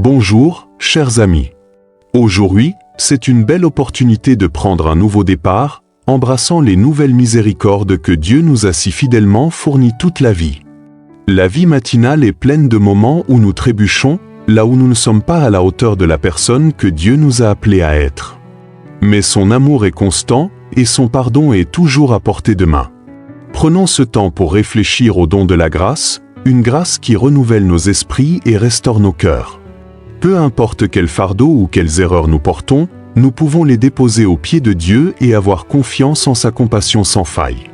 Bonjour, chers amis. Aujourd'hui, c'est une belle opportunité de prendre un nouveau départ, embrassant les nouvelles miséricordes que Dieu nous a si fidèlement fournies toute la vie. La vie matinale est pleine de moments où nous trébuchons, là où nous ne sommes pas à la hauteur de la personne que Dieu nous a appelés à être. Mais son amour est constant et son pardon est toujours à portée de main. Prenons ce temps pour réfléchir au don de la grâce, une grâce qui renouvelle nos esprits et restaure nos cœurs. Peu importe quel fardeau ou quelles erreurs nous portons, nous pouvons les déposer aux pieds de Dieu et avoir confiance en sa compassion sans faille.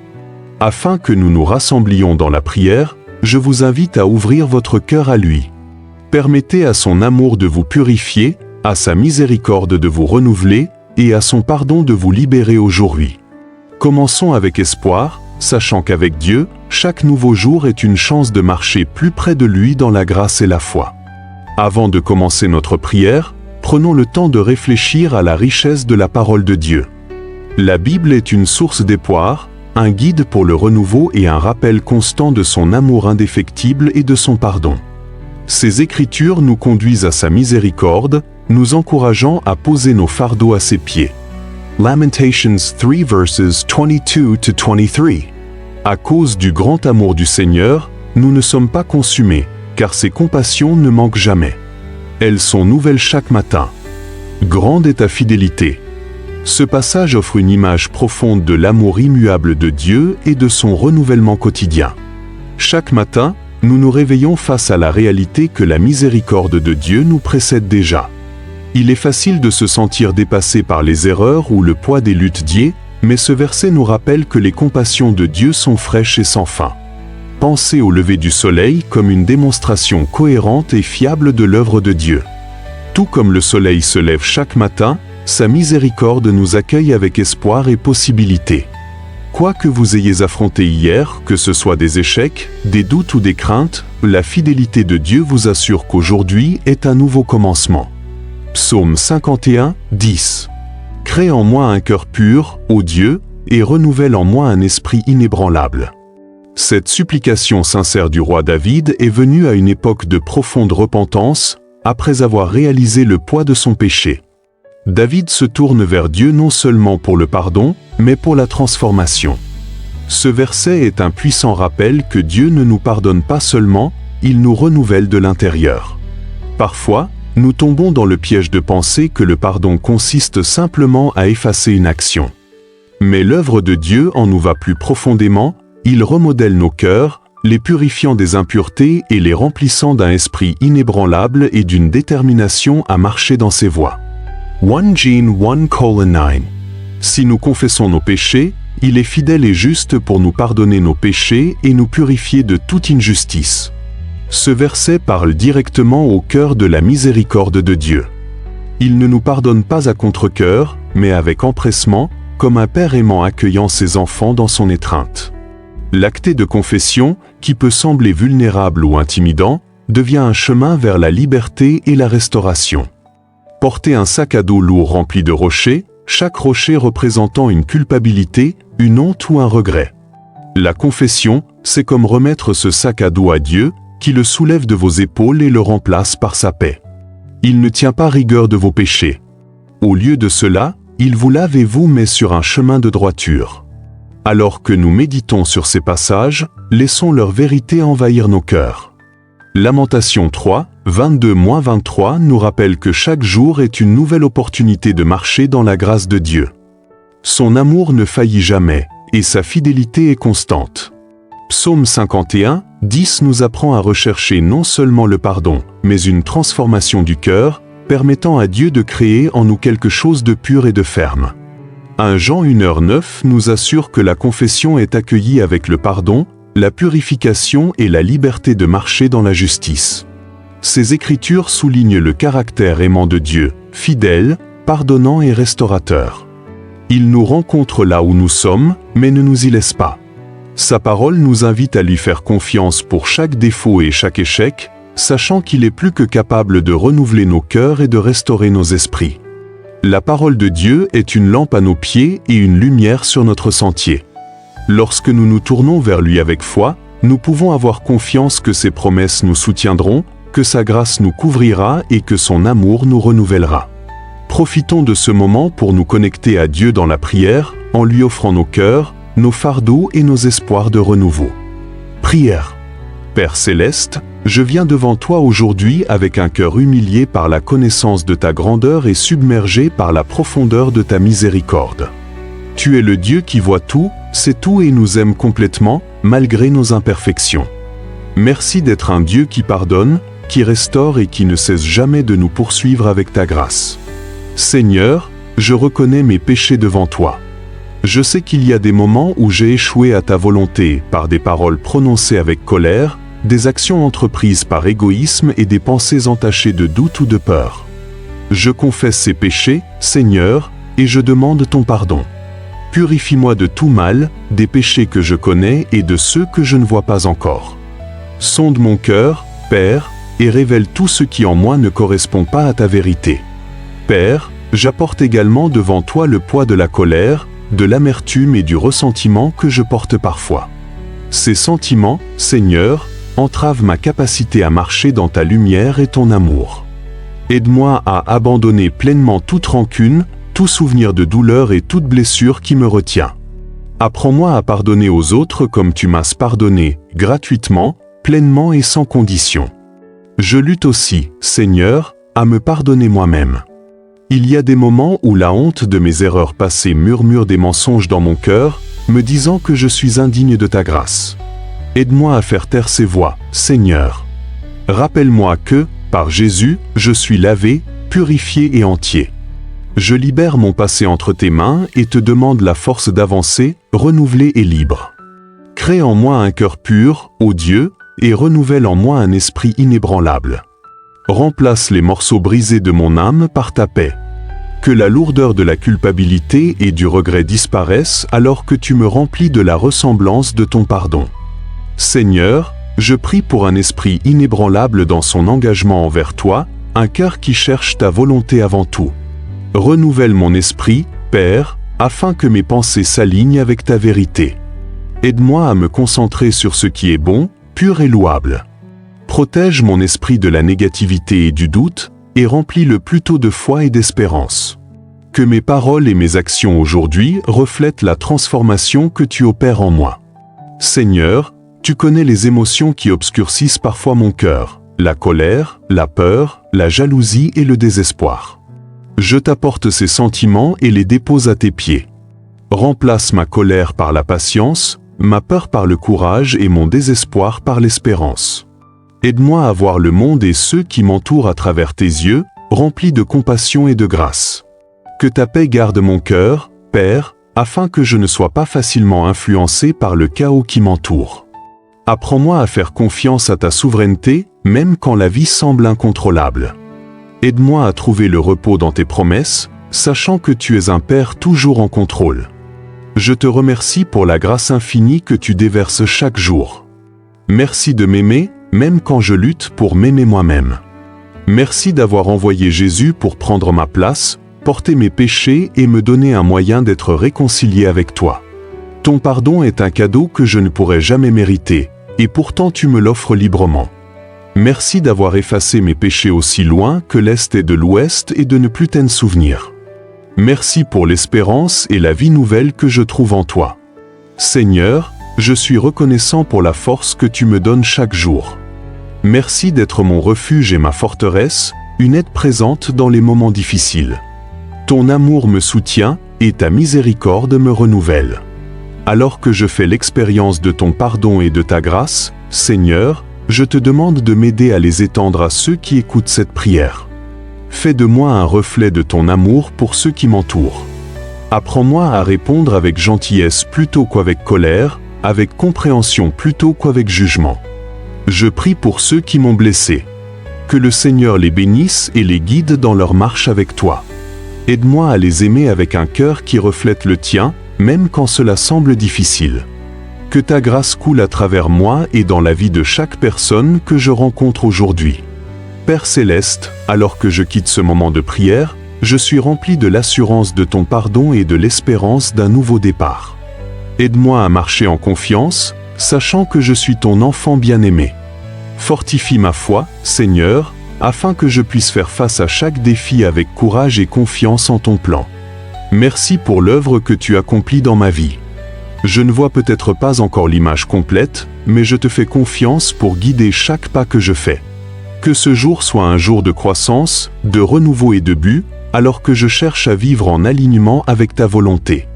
Afin que nous nous rassemblions dans la prière, je vous invite à ouvrir votre cœur à lui. Permettez à son amour de vous purifier, à sa miséricorde de vous renouveler et à son pardon de vous libérer aujourd'hui. Commençons avec espoir, sachant qu'avec Dieu, chaque nouveau jour est une chance de marcher plus près de lui dans la grâce et la foi. Avant de commencer notre prière, prenons le temps de réfléchir à la richesse de la parole de Dieu. La Bible est une source d'espoir, un guide pour le renouveau et un rappel constant de son amour indéfectible et de son pardon. Ces écritures nous conduisent à sa miséricorde, nous encourageant à poser nos fardeaux à ses pieds. Lamentations 3 verses 22-23. À cause du grand amour du Seigneur, nous ne sommes pas consumés, car ses compassions ne manquent jamais. Elles sont nouvelles chaque matin. Grande est ta fidélité. Ce passage offre une image profonde de l'amour immuable de Dieu et de son renouvellement quotidien. Chaque matin, nous nous réveillons face à la réalité que la miséricorde de Dieu nous précède déjà. Il est facile de se sentir dépassé par les erreurs ou le poids des luttes diées, mais ce verset nous rappelle que les compassions de Dieu sont fraîches et sans fin. Pensez au lever du soleil comme une démonstration cohérente et fiable de l'œuvre de Dieu. Tout comme le soleil se lève chaque matin, sa miséricorde nous accueille avec espoir et possibilité. Quoi que vous ayez affronté hier, que ce soit des échecs, des doutes ou des craintes, la fidélité de Dieu vous assure qu'aujourd'hui est un nouveau commencement. Psaume 51, 10. Crée en moi un cœur pur, ô Dieu, et renouvelle en moi un esprit inébranlable. Cette supplication sincère du roi David est venue à une époque de profonde repentance, après avoir réalisé le poids de son péché. David se tourne vers Dieu non seulement pour le pardon, mais pour la transformation. Ce verset est un puissant rappel que Dieu ne nous pardonne pas seulement, il nous renouvelle de l'intérieur. Parfois, nous tombons dans le piège de penser que le pardon consiste simplement à effacer une action. Mais l'œuvre de Dieu en nous va plus profondément, il remodèle nos cœurs, les purifiant des impuretés et les remplissant d'un esprit inébranlable et d'une détermination à marcher dans ses voies. 1 Jean 1:9. Si nous confessons nos péchés, il est fidèle et juste pour nous pardonner nos péchés et nous purifier de toute injustice. Ce verset parle directement au cœur de la miséricorde de Dieu. Il ne nous pardonne pas à contre-cœur, mais avec empressement, comme un père aimant accueillant ses enfants dans son étreinte. L'acte de confession, qui peut sembler vulnérable ou intimidant, devient un chemin vers la liberté et la restauration. Porter un sac à dos lourd rempli de rochers, chaque rocher représentant une culpabilité, une honte ou un regret. La confession, c'est comme remettre ce sac à dos à Dieu, qui le soulève de vos épaules et le remplace par sa paix. Il ne tient pas rigueur de vos péchés. Au lieu de cela, il vous lave et vous met sur un chemin de droiture. Alors que nous méditons sur ces passages, laissons leur vérité envahir nos cœurs. Lamentation 3, 22-23 nous rappelle que chaque jour est une nouvelle opportunité de marcher dans la grâce de Dieu. Son amour ne faillit jamais, et sa fidélité est constante. Psaume 51, 10 nous apprend à rechercher non seulement le pardon, mais une transformation du cœur, permettant à Dieu de créer en nous quelque chose de pur et de ferme. 1 Jean 1:9 nous assure que la confession est accueillie avec le pardon, la purification et la liberté de marcher dans la justice. Ces écritures soulignent le caractère aimant de Dieu, fidèle, pardonnant et restaurateur. Il nous rencontre là où nous sommes, mais ne nous y laisse pas. Sa parole nous invite à lui faire confiance pour chaque défaut et chaque échec, sachant qu'il est plus que capable de renouveler nos cœurs et de restaurer nos esprits. La parole de Dieu est une lampe à nos pieds et une lumière sur notre sentier. Lorsque nous nous tournons vers lui avec foi, nous pouvons avoir confiance que ses promesses nous soutiendront, que sa grâce nous couvrira et que son amour nous renouvellera. Profitons de ce moment pour nous connecter à Dieu dans la prière, en lui offrant nos cœurs, nos fardeaux et nos espoirs de renouveau. Prière. Père céleste, je viens devant toi aujourd'hui avec un cœur humilié par la connaissance de ta grandeur et submergé par la profondeur de ta miséricorde. Tu es le Dieu qui voit tout, sait tout et nous aime complètement, malgré nos imperfections. Merci d'être un Dieu qui pardonne, qui restaure et qui ne cesse jamais de nous poursuivre avec ta grâce. Seigneur, je reconnais mes péchés devant toi. Je sais qu'il y a des moments où j'ai échoué à ta volonté par des paroles prononcées avec colère, des actions entreprises par égoïsme et des pensées entachées de doute ou de peur. Je confesse ces péchés, Seigneur, et je demande ton pardon. Purifie-moi de tout mal, des péchés que je connais et de ceux que je ne vois pas encore. Sonde mon cœur, Père, et révèle tout ce qui en moi ne correspond pas à ta vérité. Père, j'apporte également devant toi le poids de la colère, de l'amertume et du ressentiment que je porte parfois. Ces sentiments, Seigneur, entravent ma capacité à marcher dans ta lumière et ton amour. Aide-moi à abandonner pleinement toute rancune, tout souvenir de douleur et toute blessure qui me retient. Apprends-moi à pardonner aux autres comme tu m'as pardonné, gratuitement, pleinement et sans condition. Je lutte aussi, Seigneur, à me pardonner moi-même. Il y a des moments où la honte de mes erreurs passées murmure des mensonges dans mon cœur, me disant que je suis indigne de ta grâce. Aide-moi à faire taire ces voix, Seigneur. Rappelle-moi que, par Jésus, je suis lavé, purifié et entier. Je libère mon passé entre tes mains et te demande la force d'avancer, renouvelé et libre. Crée en moi un cœur pur, ô Dieu, et renouvelle en moi un esprit inébranlable. Remplace les morceaux brisés de mon âme par ta paix. Que la lourdeur de la culpabilité et du regret disparaissent alors que tu me remplis de la ressemblance de ton pardon. Seigneur, je prie pour un esprit inébranlable dans son engagement envers toi, un cœur qui cherche ta volonté avant tout. Renouvelle mon esprit, Père, afin que mes pensées s'alignent avec ta vérité. Aide-moi à me concentrer sur ce qui est bon, pur et louable. Protège mon esprit de la négativité et du doute, et remplis-le plutôt de foi et d'espérance. Que mes paroles et mes actions aujourd'hui reflètent la transformation que tu opères en moi. Seigneur, tu connais les émotions qui obscurcissent parfois mon cœur, la colère, la peur, la jalousie et le désespoir. Je t'apporte ces sentiments et les dépose à tes pieds. Remplace ma colère par la patience, ma peur par le courage et mon désespoir par l'espérance. Aide-moi à voir le monde et ceux qui m'entourent à travers tes yeux, remplis de compassion et de grâce. Que ta paix garde mon cœur, Père, afin que je ne sois pas facilement influencé par le chaos qui m'entoure. Apprends-moi à faire confiance à ta souveraineté, même quand la vie semble incontrôlable. Aide-moi à trouver le repos dans tes promesses, sachant que tu es un Père toujours en contrôle. Je te remercie pour la grâce infinie que tu déverses chaque jour. Merci de m'aimer, même quand je lutte pour m'aimer moi-même. Merci d'avoir envoyé Jésus pour prendre ma place, porter mes péchés et me donner un moyen d'être réconcilié avec toi. Ton pardon est un cadeau que je ne pourrais jamais mériter, et pourtant tu me l'offres librement. Merci d'avoir effacé mes péchés aussi loin que l'Est et de l'Ouest et de ne plus t'en souvenir. Merci pour l'espérance et la vie nouvelle que je trouve en toi. Seigneur, je suis reconnaissant pour la force que tu me donnes chaque jour. Merci d'être mon refuge et ma forteresse, une aide présente dans les moments difficiles. Ton amour me soutient et ta miséricorde me renouvelle. Alors que je fais l'expérience de ton pardon et de ta grâce, Seigneur, je te demande de m'aider à les étendre à ceux qui écoutent cette prière. Fais de moi un reflet de ton amour pour ceux qui m'entourent. Apprends-moi à répondre avec gentillesse plutôt qu'avec colère, avec compréhension plutôt qu'avec jugement. Je prie pour ceux qui m'ont blessé. Que le Seigneur les bénisse et les guide dans leur marche avec toi. Aide-moi à les aimer avec un cœur qui reflète le tien, même quand cela semble difficile. Que ta grâce coule à travers moi et dans la vie de chaque personne que je rencontre aujourd'hui. Père céleste, alors que je quitte ce moment de prière, je suis rempli de l'assurance de ton pardon et de l'espérance d'un nouveau départ. Aide-moi à marcher en confiance, sachant que je suis ton enfant bien-aimé. Fortifie ma foi, Seigneur, afin que je puisse faire face à chaque défi avec courage et confiance en ton plan. Merci pour l'œuvre que tu accomplis dans ma vie. Je ne vois peut-être pas encore l'image complète, mais je te fais confiance pour guider chaque pas que je fais. Que ce jour soit un jour de croissance, de renouveau et de but, alors que je cherche à vivre en alignement avec ta volonté.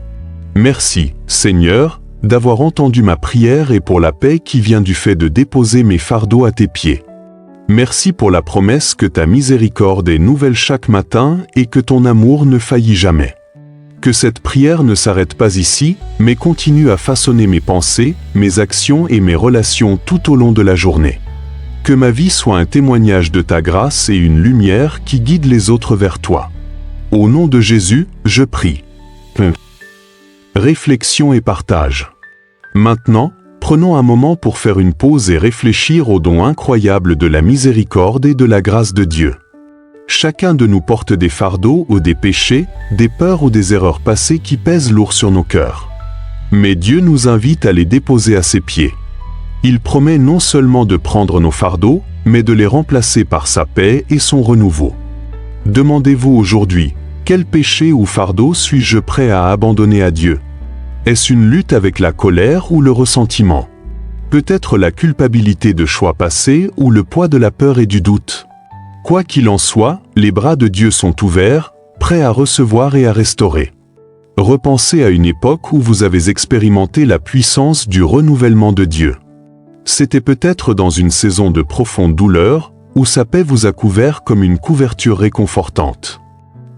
Merci, Seigneur, d'avoir entendu ma prière et pour la paix qui vient du fait de déposer mes fardeaux à tes pieds. Merci pour la promesse que ta miséricorde est nouvelle chaque matin et que ton amour ne faillit jamais. Que cette prière ne s'arrête pas ici, mais continue à façonner mes pensées, mes actions et mes relations tout au long de la journée. Que ma vie soit un témoignage de ta grâce et une lumière qui guide les autres vers toi. Au nom de Jésus, je prie. Réflexion et partage. Maintenant, prenons un moment pour faire une pause et réfléchir aux dons incroyables de la miséricorde et de la grâce de Dieu. Chacun de nous porte des fardeaux ou des péchés, des peurs ou des erreurs passées qui pèsent lourd sur nos cœurs. Mais Dieu nous invite à les déposer à ses pieds. Il promet non seulement de prendre nos fardeaux, mais de les remplacer par sa paix et son renouveau. Demandez-vous aujourd'hui, quel péché ou fardeau suis-je prêt à abandonner à Dieu? Est-ce une lutte avec la colère ou le ressentiment? Peut-être la culpabilité de choix passés ou le poids de la peur et du doute? Quoi qu'il en soit, les bras de Dieu sont ouverts, prêts à recevoir et à restaurer. Repensez à une époque où vous avez expérimenté la puissance du renouvellement de Dieu. C'était peut-être dans une saison de profonde douleur, où sa paix vous a couvert comme une couverture réconfortante.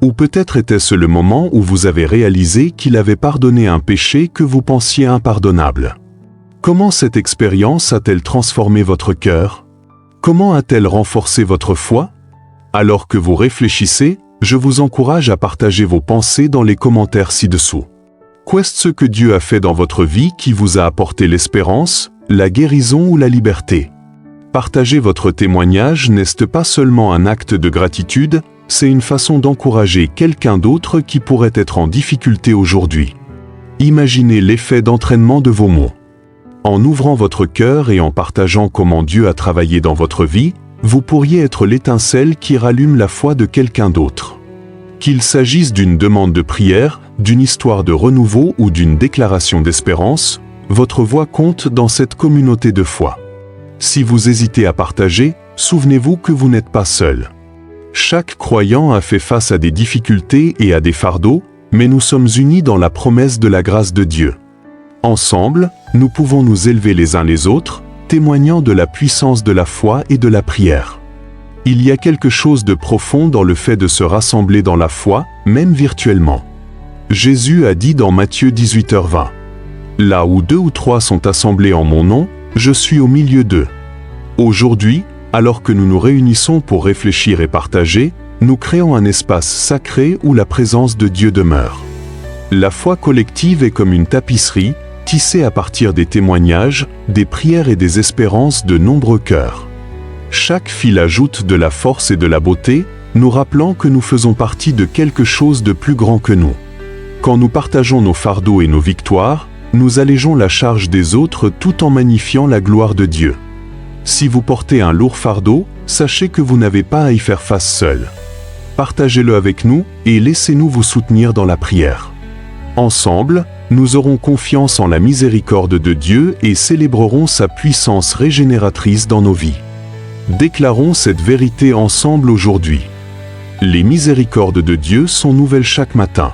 Ou peut-être était-ce le moment où vous avez réalisé qu'il avait pardonné un péché que vous pensiez impardonnable. Comment cette expérience a-t-elle transformé votre cœur? Comment a-t-elle renforcé votre foi? Alors que vous réfléchissez, je vous encourage à partager vos pensées dans les commentaires ci-dessous. Qu'est-ce ce que Dieu a fait dans votre vie qui vous a apporté l'espérance, la guérison ou la liberté? Partager votre témoignage n'est pas seulement un acte de gratitude, c'est une façon d'encourager quelqu'un d'autre qui pourrait être en difficulté aujourd'hui. Imaginez l'effet d'entraînement de vos mots. En ouvrant votre cœur et en partageant comment Dieu a travaillé dans votre vie, vous pourriez être l'étincelle qui rallume la foi de quelqu'un d'autre. Qu'il s'agisse d'une demande de prière, d'une histoire de renouveau ou d'une déclaration d'espérance, votre voix compte dans cette communauté de foi. Si vous hésitez à partager, souvenez-vous que vous n'êtes pas seul. Chaque croyant a fait face à des difficultés et à des fardeaux, mais nous sommes unis dans la promesse de la grâce de Dieu. Ensemble, nous pouvons nous élever les uns les autres, témoignant de la puissance de la foi et de la prière. Il y a quelque chose de profond dans le fait de se rassembler dans la foi, même virtuellement. Jésus a dit dans Matthieu 18h20, « Là où 2 ou 3 sont assemblés en mon nom, je suis au milieu d'eux. » Aujourd'hui, alors que nous nous réunissons pour réfléchir et partager, nous créons un espace sacré où la présence de Dieu demeure. La foi collective est comme une tapisserie, tissée à partir des témoignages, des prières et des espérances de nombreux cœurs. Chaque fil ajoute de la force et de la beauté, nous rappelant que nous faisons partie de quelque chose de plus grand que nous. Quand nous partageons nos fardeaux et nos victoires, nous allégeons la charge des autres tout en magnifiant la gloire de Dieu. Si vous portez un lourd fardeau, sachez que vous n'avez pas à y faire face seul. Partagez-le avec nous et laissez-nous vous soutenir dans la prière. Ensemble, nous aurons confiance en la miséricorde de Dieu et célébrerons sa puissance régénératrice dans nos vies. Déclarons cette vérité ensemble aujourd'hui. Les miséricordes de Dieu sont nouvelles chaque matin.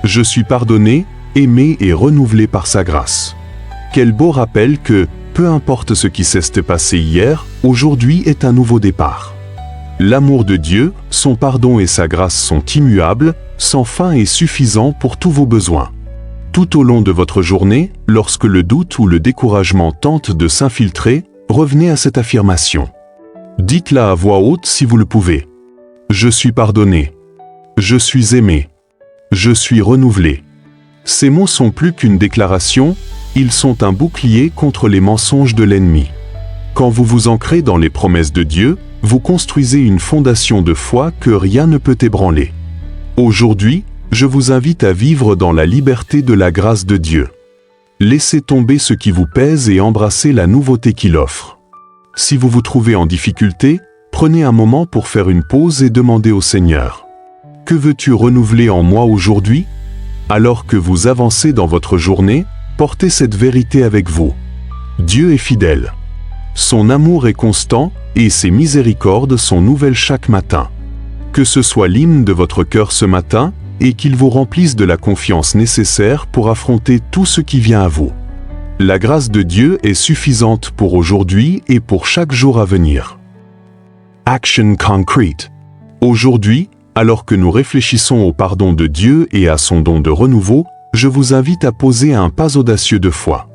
Je suis pardonné, aimé et renouvelé par sa grâce. Quel beau rappel que, peu importe ce qui s'est passé hier, aujourd'hui est un nouveau départ. L'amour de Dieu, son pardon et sa grâce sont immuables, sans fin et suffisants pour tous vos besoins. Tout au long de votre journée, lorsque le doute ou le découragement tente de s'infiltrer, revenez à cette affirmation. Dites-la à voix haute si vous le pouvez. Je suis pardonné. Je suis aimé. Je suis renouvelé. Ces mots sont plus qu'une déclaration, ils sont un bouclier contre les mensonges de l'ennemi. Quand vous vous ancrez dans les promesses de Dieu, vous construisez une fondation de foi que rien ne peut ébranler. Aujourd'hui, je vous invite à vivre dans la liberté de la grâce de Dieu. Laissez tomber ce qui vous pèse et embrassez la nouveauté qu'il offre. Si vous vous trouvez en difficulté, prenez un moment pour faire une pause et demandez au Seigneur: que veux-tu renouveler en moi aujourd'hui? Alors que vous avancez dans votre journée, portez cette vérité avec vous. Dieu est fidèle. Son amour est constant et ses miséricordes sont nouvelles chaque matin. Que ce soit l'hymne de votre cœur ce matin et qu'il vous remplisse de la confiance nécessaire pour affronter tout ce qui vient à vous. La grâce de Dieu est suffisante pour aujourd'hui et pour chaque jour à venir. Action concrete. Aujourd'hui, alors que nous réfléchissons au pardon de Dieu et à son don de renouveau, je vous invite à poser un pas audacieux de foi.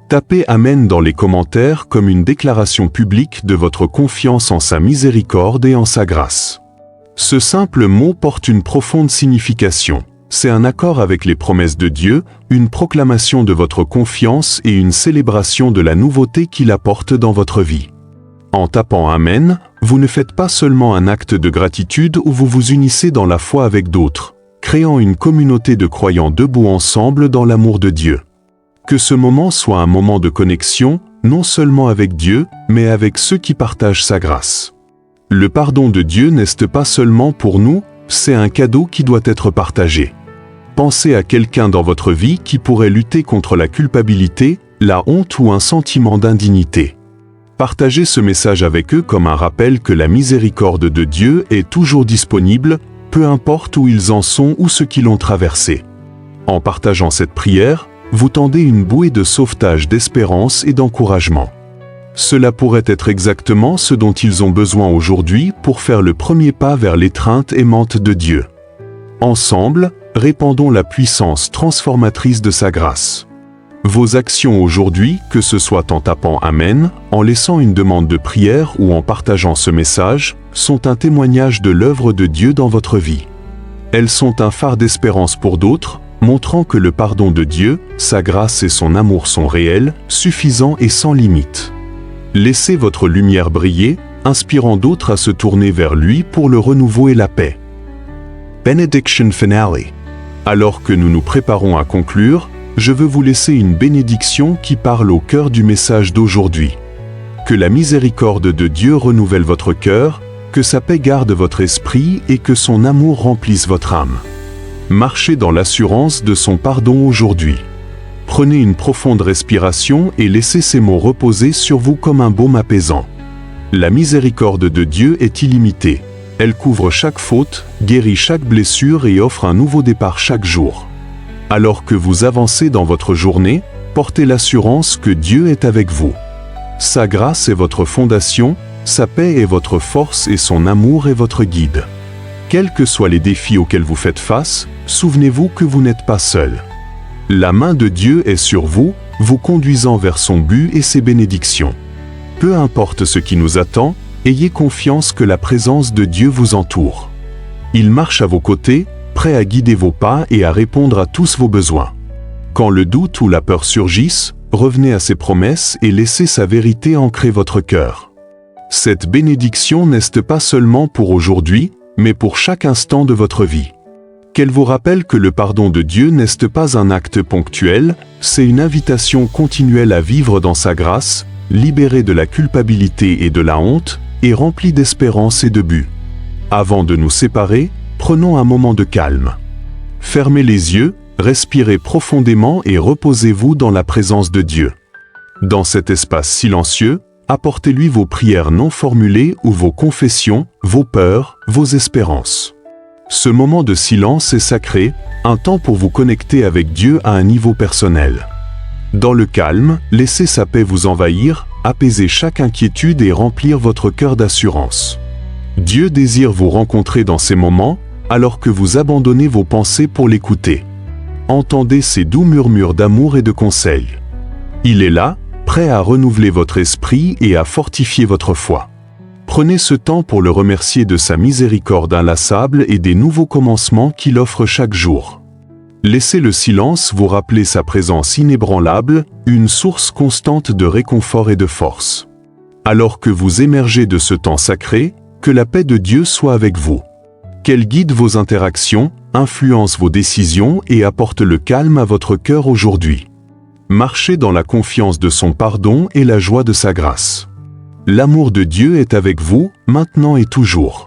Tapez Amen dans les commentaires comme une déclaration publique de votre confiance en sa miséricorde et en sa grâce. Ce simple mot porte une profonde signification. C'est un accord avec les promesses de Dieu, une proclamation de votre confiance et une célébration de la nouveauté qu'il apporte dans votre vie. En tapant Amen, vous ne faites pas seulement un acte de gratitude où vous vous unissez dans la foi avec d'autres, créant une communauté de croyants debout ensemble dans l'amour de Dieu. Que ce moment soit un moment de connexion, non seulement avec Dieu, mais avec ceux qui partagent sa grâce. Le pardon de Dieu n'est pas seulement pour nous, c'est un cadeau qui doit être partagé. Pensez à quelqu'un dans votre vie qui pourrait lutter contre la culpabilité, la honte ou un sentiment d'indignité. Partagez ce message avec eux comme un rappel que la miséricorde de Dieu est toujours disponible, peu importe où ils en sont ou ce qu'ils ont traversé. En partageant cette prière, vous tendez une bouée de sauvetage d'espérance et d'encouragement. Cela pourrait être exactement ce dont ils ont besoin aujourd'hui pour faire le premier pas vers l'étreinte aimante de Dieu. Ensemble, répandons la puissance transformatrice de sa grâce. Vos actions aujourd'hui, que ce soit en tapant Amen, en laissant une demande de prière ou en partageant ce message, sont un témoignage de l'œuvre de Dieu dans votre vie. Elles sont un phare d'espérance pour d'autres, montrant que le pardon de Dieu, sa grâce et son amour sont réels, suffisants et sans limite. Laissez votre lumière briller, inspirant d'autres à se tourner vers lui pour le renouveau et la paix. Benediction Finale. Alors que nous nous préparons à conclure, je veux vous laisser une bénédiction qui parle au cœur du message d'aujourd'hui. Que la miséricorde de Dieu renouvelle votre cœur, que sa paix garde votre esprit et que son amour remplisse votre âme. Marchez dans l'assurance de son pardon aujourd'hui. Prenez une profonde respiration et laissez ces mots reposer sur vous comme un baume apaisant. La miséricorde de Dieu est illimitée. Elle couvre chaque faute, guérit chaque blessure et offre un nouveau départ chaque jour. Alors que vous avancez dans votre journée, portez l'assurance que Dieu est avec vous. Sa grâce est votre fondation, sa paix est votre force et son amour est votre guide. Quels que soient les défis auxquels vous faites face, souvenez-vous que vous n'êtes pas seul. La main de Dieu est sur vous, vous conduisant vers son but et ses bénédictions. Peu importe ce qui nous attend, ayez confiance que la présence de Dieu vous entoure. Il marche à vos côtés, prêt à guider vos pas et à répondre à tous vos besoins. Quand le doute ou la peur surgissent, revenez à ses promesses et laissez sa vérité ancrer votre cœur. Cette bénédiction n'est pas seulement pour aujourd'hui, mais pour chaque instant de votre vie. Qu'elle vous rappelle que le pardon de Dieu n'est pas un acte ponctuel, c'est une invitation continuelle à vivre dans sa grâce, libéré de la culpabilité et de la honte, et rempli d'espérance et de but. Avant de nous séparer, prenons un moment de calme. Fermez les yeux, respirez profondément et reposez-vous dans la présence de Dieu. Dans cet espace silencieux, apportez-lui vos prières non formulées ou vos confessions, vos peurs, vos espérances. Ce moment de silence est sacré, un temps pour vous connecter avec Dieu à un niveau personnel. Dans le calme, laissez sa paix vous envahir, apaiser chaque inquiétude et remplir votre cœur d'assurance. Dieu désire vous rencontrer dans ces moments, alors que vous abandonnez vos pensées pour l'écouter. Entendez ces doux murmures d'amour et de conseil. Il est là, prêt à renouveler votre esprit et à fortifier votre foi. Prenez ce temps pour le remercier de sa miséricorde inlassable et des nouveaux commencements qu'il offre chaque jour. Laissez le silence vous rappeler sa présence inébranlable, une source constante de réconfort et de force. Alors que vous émergez de ce temps sacré, que la paix de Dieu soit avec vous. Qu'elle guide vos interactions, influence vos décisions et apporte le calme à votre cœur aujourd'hui. Marchez dans la confiance de son pardon et la joie de sa grâce. L'amour de Dieu est avec vous, maintenant et toujours.